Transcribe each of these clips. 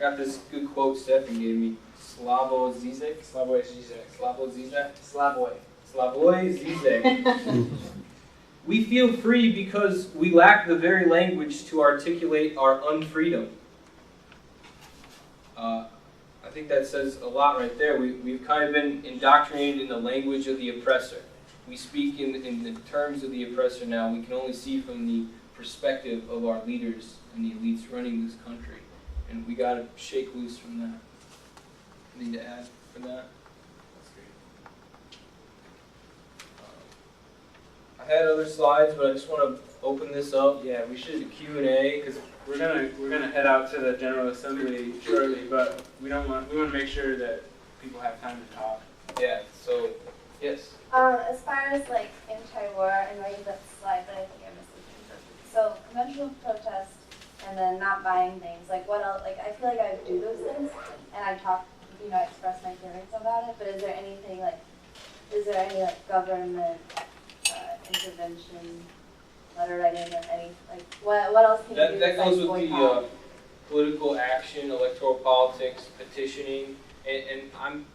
got this good quote Stefen gave me. Slavoj Zizek. We feel free because we lack the very language to articulate our unfreedom. I think that says a lot right there. We've kind of been indoctrinated in the language of the oppressor. We speak in the terms of the oppressor now. We can only see from the perspective of our leaders and the elites running this country. And we got to shake loose from that. Anything to add for that? I had other slides, but I just want to open this up. Yeah, we should Q&A, because we're gonna head out to the General Assembly shortly, but we want to make sure that people have time to talk. yeah. So yes. As far as like anti-war, I know you got the slide, but I think I missed something. So conventional protest and then not buying things. Like what else? Like I feel like I do those things and I talk, I express my feelings about it. But is there anything like, is there any like government intervention, letter writing, or any like what else can you do? That goes with the political action, electoral politics, petitioning, and I'm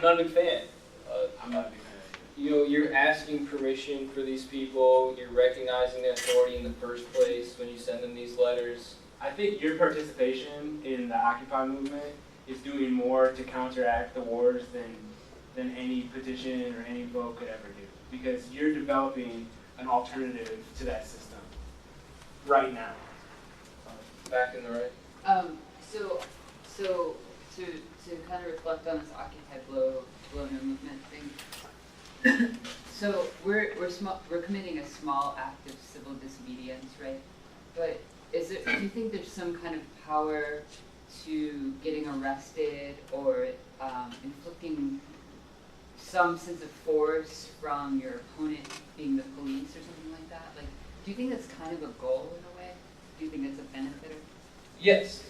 not a big fan. I'm not a big fan. You're asking permission for these people. You're recognizing their authority in the first place when you send them these letters. I think your participation in the Occupy movement is doing more to counteract the wars than any petition or any vote could ever do, because you're developing an alternative to that system right now. Back in the right. So to kind of reflect on this Occupy Blow No movement thing. So we're committing a small act of civil disobedience, right? But do you think there's some kind of power to getting arrested or inflicting some sense of force from your opponent being the police or something like that? Like, do you think that's kind of a goal in a way? Do you think that's a benefit? Yes.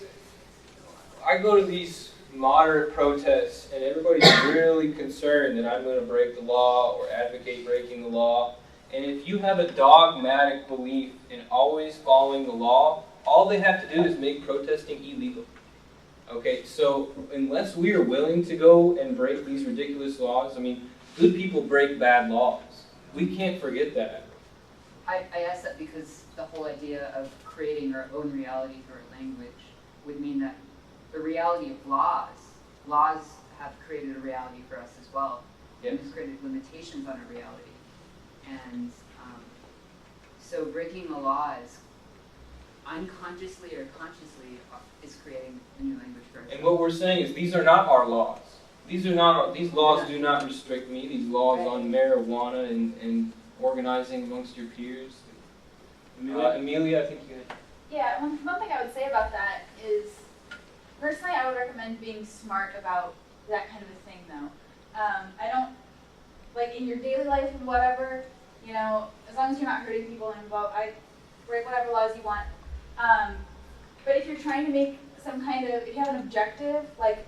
I go to these moderate protests, and everybody's really concerned that I'm going to break the law or advocate breaking the law. And if you have a dogmatic belief in always following the law, all they have to do is make protesting illegal. Okay, so unless we are willing to go and break these ridiculous laws, I mean, good people break bad laws. We can't forget that. I ask that because the whole idea of creating our own reality through our language would mean that the reality of laws have created a reality for us as well. Yes. And it's created limitations on our reality. And so breaking the law is unconsciously or consciously is creating a new language for us. And what we're saying is these are not our laws. These laws do not restrict me. These laws on marijuana and organizing amongst your peers. Amelia, I think you had. Yeah, one thing I would say about that is, personally, I would recommend being smart about that kind of a thing, though. I don't, like in your daily life and whatever, as long as you're not hurting people and break whatever laws you want. But if you're trying to make some kind of, if you have an objective, like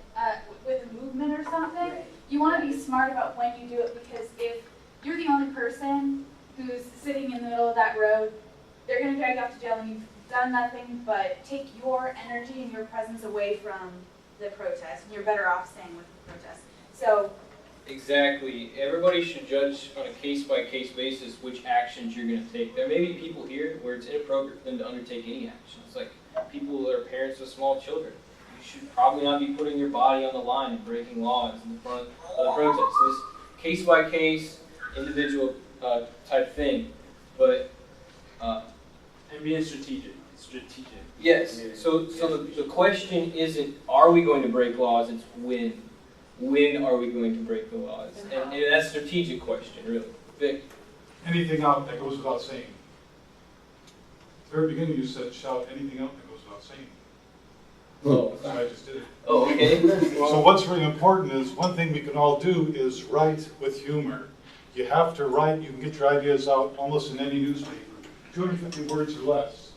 with a movement or something, you want to be smart about when you do it, because if you're the only person who's sitting in the middle of that road, they're going to drag you off to jail and you've done nothing but take your energy and your presence away from the protest, and you're better off staying with the protest. So Exactly. Everybody should judge on a case-by-case basis which actions you're going to take. There may be people here where it's inappropriate for them to undertake any action. It's like people that are parents of small children. You should probably not be putting your body on the line and breaking laws in the front of the protest. This case-by-case, individual type thing. But and being strategic. Yes. So the question isn't, are we going to break laws? It's when. When are we going to break the laws? And that's a strategic question, really. Vic? Anything out that goes without saying. At the very beginning you said, shout anything out that goes without saying. Oh, So I just did it. Oh, okay. So what's really important is, one thing we can all do is write with humor. You have to write, you can get your ideas out almost in any newspaper. 250 words or less.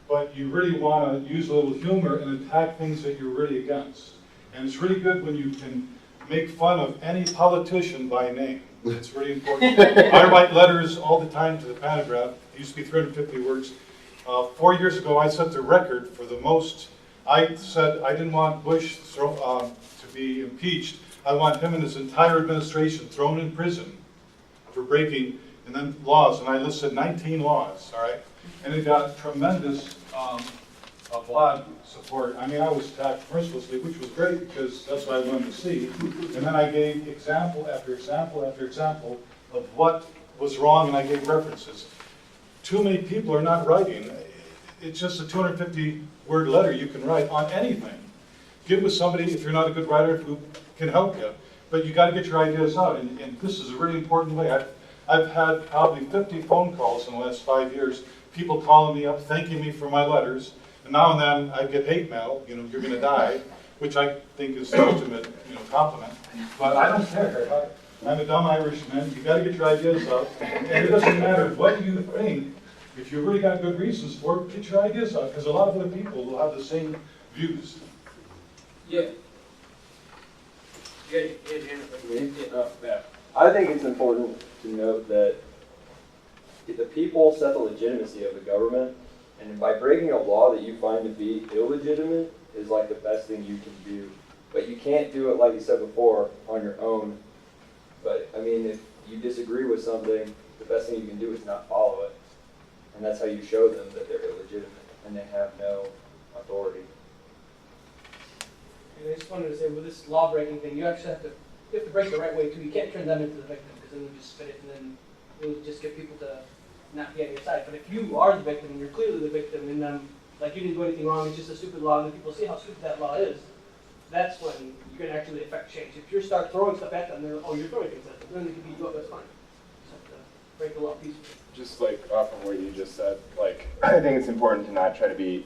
But you really want to use a little humor and attack things that you're really against. And it's really good when you can make fun of any politician by name. It's really important. I write letters all the time to the Pantograph. It used to be 350 words. 4 years ago, I set the record for the most I said I didn't want Bush to be impeached. I want him and his entire administration thrown in prison for breaking and then laws. And I listed 19 laws, all right? And it got tremendous applaud support. I mean, I was attacked mercilessly, which was great because that's what I wanted to see. And then I gave example after example after example of what was wrong, and I gave references. Too many people are not writing. It's just a 250-word letter you can write on anything. Give it with somebody, if you're not a good writer, who can help you. But you got to get your ideas out, and this is a really important way. I've had probably 50 phone calls in the last 5 years, people calling me up, thanking me for my letters. And now and then I get hate mail, you're going to die, which I think is the ultimate, compliment. But I don't care. I'm a dumb Irishman. You got to get your ideas out, and it doesn't matter what you think. If you really got good reasons for it, get your ideas out, because a lot of other people will have the same views. Yeah. Yeah. I think it's important to note that the people set the legitimacy of the government, and by breaking a law that you find to be illegitimate is like the best thing you can do. But you can't do it, like you said before, on your own. But I mean, if you disagree with something, the best thing you can do is not follow it. And that's how you show them that they're illegitimate and they have no authority. And I just wanted to say, with this law breaking thing, you actually have to break the right way too. You can't turn them into the victim, because then you just spin it, and then you'll just get people to not be on your side. But if you are the victim and you're clearly the victim, and like you didn't do anything wrong, it's just a stupid law, and then people see how stupid that law is, that's when you can actually affect change. If you start throwing stuff at them, they're, oh, you're throwing things at them, then they can beat you up, that's fine. Just have to break the law peacefully. Just like off of what you just said, like I think it's important to not try to be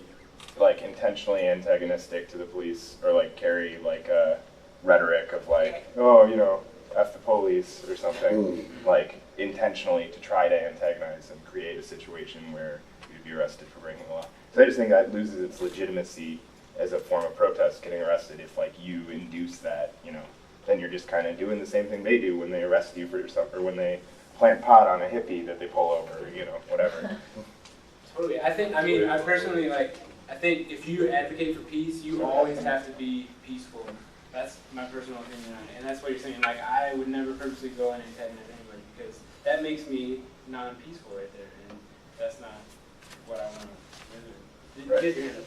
like intentionally antagonistic to the police or like carry like a rhetoric of like, oh, F the police or something, like intentionally to try to antagonize and create a situation where you'd be arrested for breaking the law. So I just think that loses its legitimacy as a form of protest, getting arrested. If like you induce that, then you're just kind of doing the same thing they do when they arrest you for yourself, or when they plant pot on a hippie that they pull over, whatever. Totally. I personally I think if you advocate for peace, you always have to be peaceful. That's my personal opinion on it. And that's what you're saying. Like, I would never purposely go and antagonize anybody, because that makes me non-peaceful right there. And that's not what I want to do.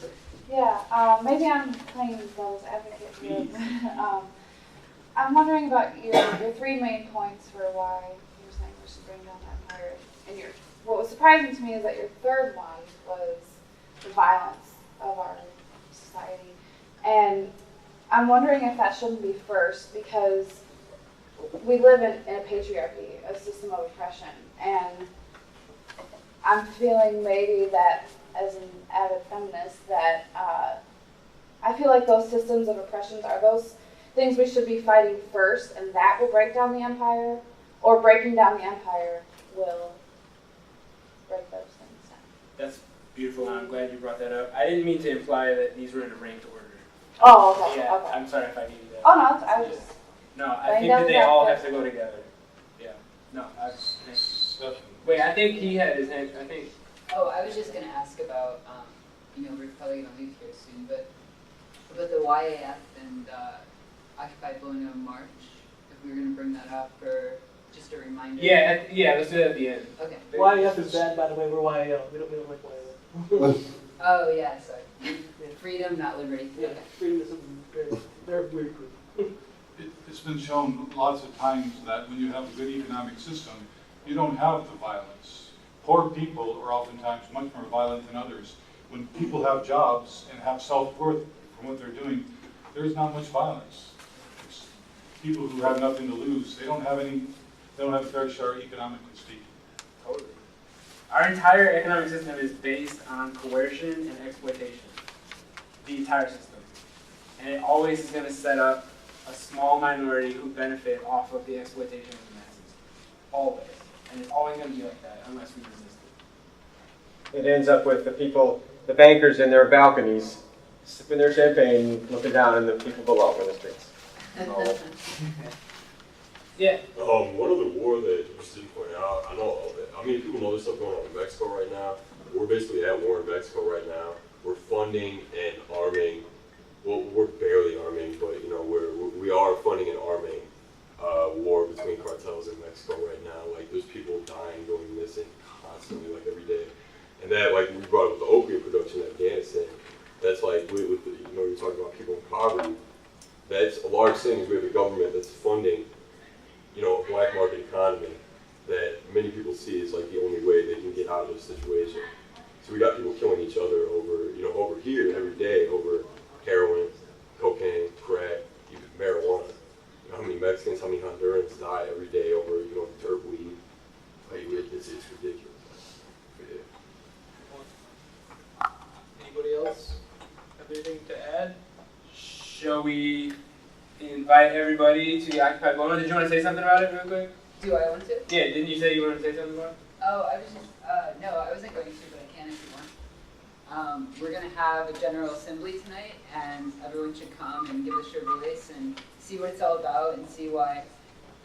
Yeah, maybe I'm playing devil's advocate here. I'm wondering about your 3 main points for why you're saying we should bring down the empire. And what was surprising to me is that your 3rd one was the violence of our society. And I'm wondering if that shouldn't be first, because we live in a patriarchy, a system of oppression, and I'm feeling maybe that, as an avid feminist, that I feel like those systems of oppressions are those things we should be fighting first, and that will break down the empire, or breaking down the empire will break those things down. That's beautiful, and I'm glad you brought that up. I didn't mean to imply that these were in a ranked order. Oh, okay. Yeah, Okay. I'm sorry if I gave you that. Oh, no, I was just... No, I think that they all have to go together. Yeah. No, wait, I think he had his hand, I think. Oh, I was just going to ask about, we're probably going to leave here soon, but about the YAF and Occupy Bologna March, if we were going to bring that up, or just a reminder. Yeah, let's do that at the end. Okay. YAF is bad, by the way. We're YAL. We don't like YAL. Oh, yeah, sorry. Freedom, not liberty. Yeah, Okay. freedom is something they're weird group. It's been shown lots of times that when you have a good economic system, you don't have the violence. Poor people are oftentimes much more violent than others. When people have jobs and have self-worth from what they're doing, there's not much violence. It's people who have nothing to lose. They don't have a fair share economically speaking. Totally. Our entire economic system is based on coercion and exploitation. The entire system. And it always is going to set up a small minority who benefit off of the exploitation of the masses. Always. And it's always going to be like that unless we resist it. It ends up with the people, the bankers in their balconies, sipping their champagne, looking down on the people below in the streets. Yeah. One other war that you should point out, I mean, people know there's stuff going on in Mexico right now. We're basically at war in Mexico right now. We're funding and arming with the, you know, you're talking about people in poverty. That's a large thing is we have a government that's funding, you know, a black market economy that many people see as like the only way they can get out of this situation. So we got people killing each other over, you know, over here every day over heroin, cocaine, crack, even marijuana. You know, how many Mexicans, how many Hondurans die every day over, you know, dirt weed. Like, it's ridiculous. Yeah. Anybody else have anything to add? Shall we invite everybody to the occupied moment? Did you want to say something about it real quick? Do I want to? Yeah, didn't you say you wanted to say something about it? Oh, I was just, no, I wasn't going to, but I can if you want. We're going to have a general assembly tonight, and everyone should come and give us your voice and see what it's all about and see why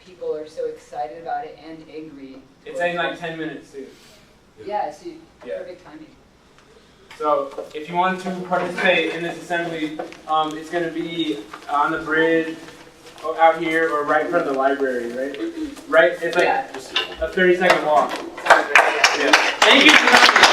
people are so excited about it and angry. It's in like 10 minutes too. Yeah, see, Yeah. perfect timing. So if you want to participate in this assembly, it's going to be on the bridge out here or right in front of the library, right? Right? It's like a 30-second walk. Yeah. Thank you for coming.